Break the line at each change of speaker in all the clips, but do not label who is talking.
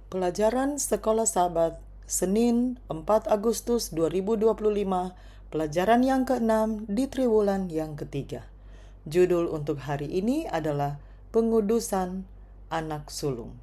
Pelajaran Sekolah Sabat, Senin 4 Agustus 2025, pelajaran yang ke-6 di triwulan yang ketiga. Judul untuk hari ini adalah Pengudusan Anak Sulung.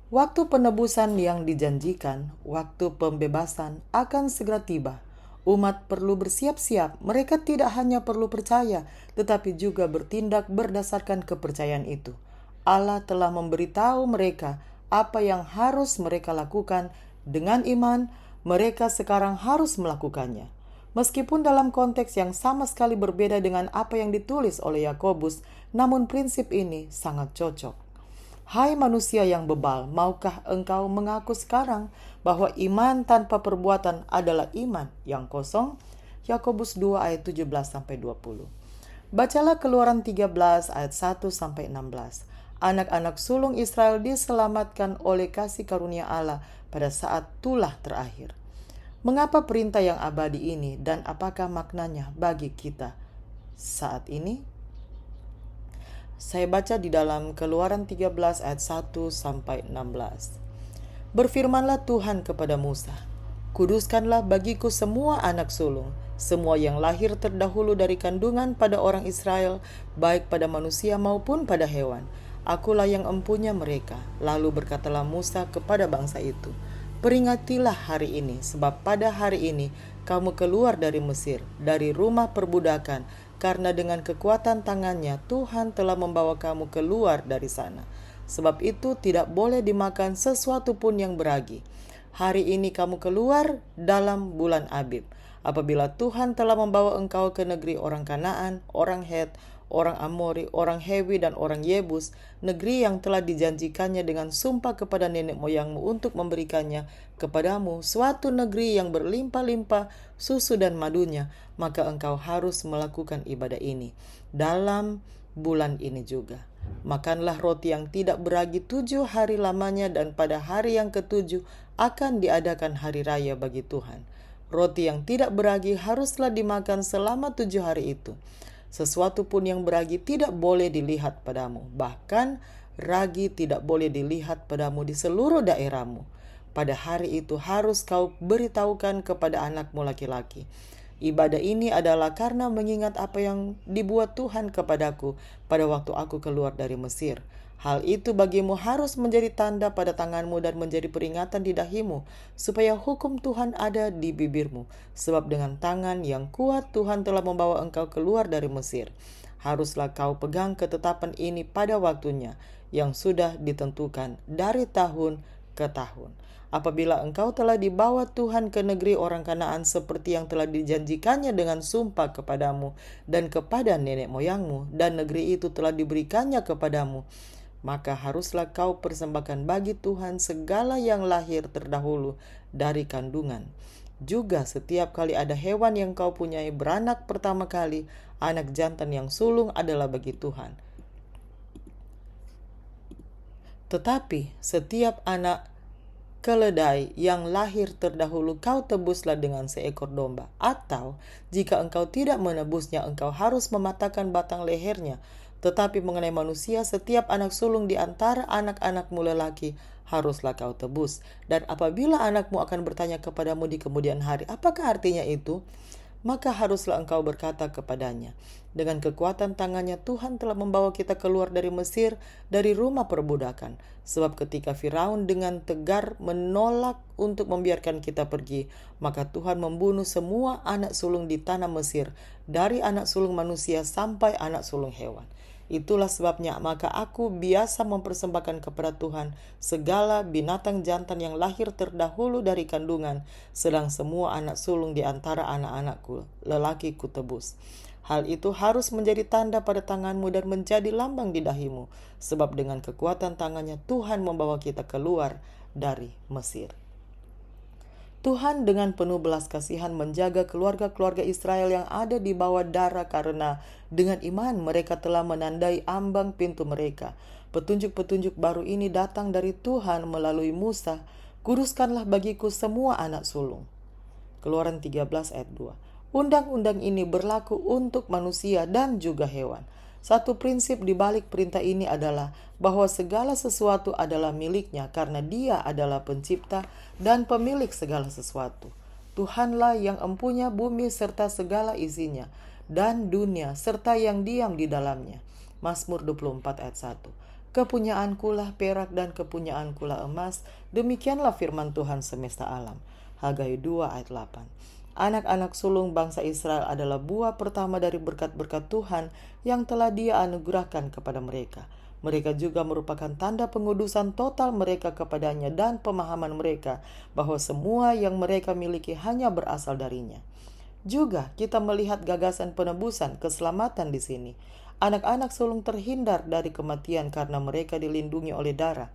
Waktu penebusan yang dijanjikan, waktu pembebasan akan segera tiba. Umat perlu bersiap-siap. Mereka tidak hanya perlu percaya, tetapi juga bertindak berdasarkan kepercayaan itu. Allah telah memberitahu mereka apa yang harus mereka lakukan. Dengan iman, mereka sekarang harus melakukannya. Meskipun dalam konteks yang sama sekali berbeda dengan apa yang ditulis oleh Yakobus, namun prinsip ini sangat cocok. Hai manusia yang bebal, maukah engkau mengaku sekarang bahwa iman tanpa perbuatan adalah iman yang kosong? Yakobus 2 ayat 17-20. Bacalah Keluaran 13 ayat 1-16. Anak-anak sulung Israel diselamatkan oleh kasih karunia Allah pada saat tulah terakhir. Mengapa perintah yang abadi ini dan apakah maknanya bagi kita saat ini? Saya baca di dalam Keluaran 13 ayat 1-16. Berfirmanlah Tuhan kepada Musa, kuduskanlah bagiku semua anak sulung, semua yang lahir terdahulu dari kandungan pada orang Israel, baik pada manusia maupun pada hewan. Akulah yang empunya mereka. Lalu berkatalah Musa kepada bangsa itu, peringatilah hari ini, sebab pada hari ini kamu keluar dari Mesir, dari rumah perbudakan, karena dengan kekuatan tangannya Tuhan telah membawa kamu keluar dari sana. Sebab itu tidak boleh dimakan sesuatu pun yang beragi. Hari ini kamu keluar dalam bulan Abib, apabila Tuhan telah membawa engkau ke negeri orang Kanaan, orang Het, orang Amori, orang Hewi, dan orang Yebus, negeri yang telah dijanjikannya dengan sumpah kepada nenek moyangmu untuk memberikannya kepadamu, suatu negeri yang berlimpah-limpah susu dan madunya. Maka engkau harus melakukan ibadah ini dalam bulan ini juga. Makanlah roti yang tidak beragi 7 hari lamanya, dan pada hari yang ke-7 akan diadakan hari raya bagi Tuhan. Roti yang tidak beragi haruslah dimakan selama 7 hari itu. Sesuatu pun yang beragi tidak boleh dilihat padamu. Bahkan ragi tidak boleh dilihat padamu di seluruh daerahmu. Pada hari itu harus kau beritahukan kepada anakmu laki-laki. Ibadah ini adalah karena mengingat apa yang dibuat Tuhan kepadaku pada waktu aku keluar dari Mesir. Hal itu bagimu harus menjadi tanda pada tanganmu dan menjadi peringatan di dahimu, supaya hukum Tuhan ada di bibirmu. Sebab dengan tangan yang kuat Tuhan telah membawa engkau keluar dari Mesir. Haruslah kau pegang ketetapan ini pada waktunya, yang sudah ditentukan dari tahun ke tahun. Apabila engkau telah dibawa Tuhan ke negeri orang Kanaan seperti yang telah dijanjikannya dengan sumpah kepadamu dan kepada nenek moyangmu, dan negeri itu telah diberikannya kepadamu, maka haruslah kau persembahkan bagi Tuhan segala yang lahir terdahulu dari kandungan. Juga setiap kali ada hewan yang kau punyai beranak pertama kali, anak jantan yang sulung adalah bagi Tuhan. Tetapi setiap anak keledai yang lahir terdahulu kau tebuslah dengan seekor domba. Atau jika engkau tidak menebusnya, engkau harus mematahkan batang lehernya. Tetapi mengenai manusia, setiap anak sulung di antara anak-anakmu lelaki haruslah kau tebus. Dan apabila anakmu akan bertanya kepadamu di kemudian hari, apakah artinya itu? Maka haruslah engkau berkata kepadanya, dengan kekuatan tangannya Tuhan telah membawa kita keluar dari Mesir, dari rumah perbudakan. Sebab ketika Firaun dengan tegar menolak untuk membiarkan kita pergi, maka Tuhan membunuh semua anak sulung di tanah Mesir, dari anak sulung manusia sampai anak sulung hewan. Itulah sebabnya maka aku biasa mempersembahkan kepada Tuhan segala binatang jantan yang lahir terdahulu dari kandungan, sedang semua anak sulung di antara anak-anakku lelaki ku tebus. Hal itu harus menjadi tanda pada tanganmu dan menjadi lambang di dahimu, sebab dengan kekuatan tangannya Tuhan membawa kita keluar dari Mesir. Tuhan dengan penuh belas kasihan menjaga keluarga-keluarga Israel yang ada di bawah dara, karena dengan iman mereka telah menandai ambang pintu mereka. Petunjuk-petunjuk baru ini datang dari Tuhan melalui Musa. Kuduskanlah bagiku semua anak sulung. Keluaran 13 ayat 2. Undang-undang ini berlaku untuk manusia dan juga hewan. Satu prinsip di balik perintah ini adalah bahwa segala sesuatu adalah miliknya karena Dia adalah pencipta dan pemilik segala sesuatu. Tuhanlah yang empunya bumi serta segala isinya, dan dunia serta yang diam di dalamnya. Mazmur 24 ayat 1. Kepunyaankulah perak dan kepunyaankulah emas, demikianlah firman Tuhan semesta alam. Hagai 2 ayat 8. Anak-anak sulung bangsa Israel adalah buah pertama dari berkat-berkat Tuhan yang telah Dia anugerahkan kepada mereka. Mereka juga merupakan tanda pengudusan total mereka kepadanya dan pemahaman mereka bahwa semua yang mereka miliki hanya berasal darinya. Juga kita melihat gagasan penebusan keselamatan di sini. Anak-anak sulung terhindar dari kematian karena mereka dilindungi oleh darah.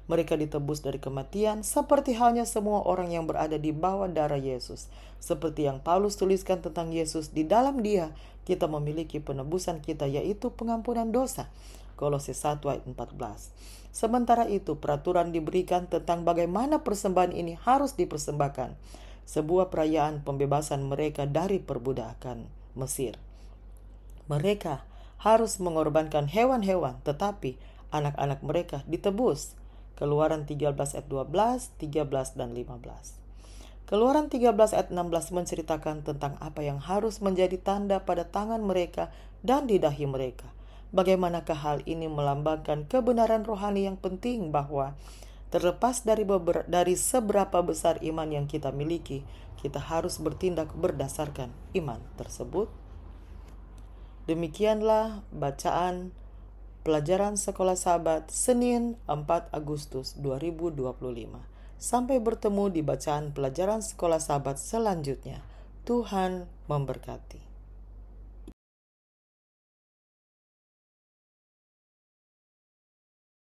Mereka ditebus dari kematian seperti halnya semua orang yang berada di bawah darah Yesus. Seperti yang Paulus tuliskan tentang Yesus, di dalam Dia kita memiliki penebusan kita, yaitu pengampunan dosa. Kolose 1 ayat 14. Sementara itu peraturan diberikan tentang bagaimana persembahan ini harus dipersembahkan. Sebuah perayaan pembebasan mereka dari perbudakan Mesir. Mereka harus mengorbankan hewan-hewan, tetapi anak-anak mereka ditebus. Keluaran 13 ayat 12, 13 dan 15. Keluaran 13 ayat 16 menceritakan tentang apa yang harus menjadi tanda pada tangan mereka dan di dahi mereka. Bagaimanakah hal ini melambangkan kebenaran rohani yang penting bahwa terlepas dari seberapa besar iman yang kita miliki, kita harus bertindak berdasarkan iman tersebut. Demikianlah bacaan Pelajaran Sekolah Sahabat Senin 4 Agustus 2025. Sampai bertemu di bacaan Pelajaran Sekolah Sahabat selanjutnya. Tuhan memberkati.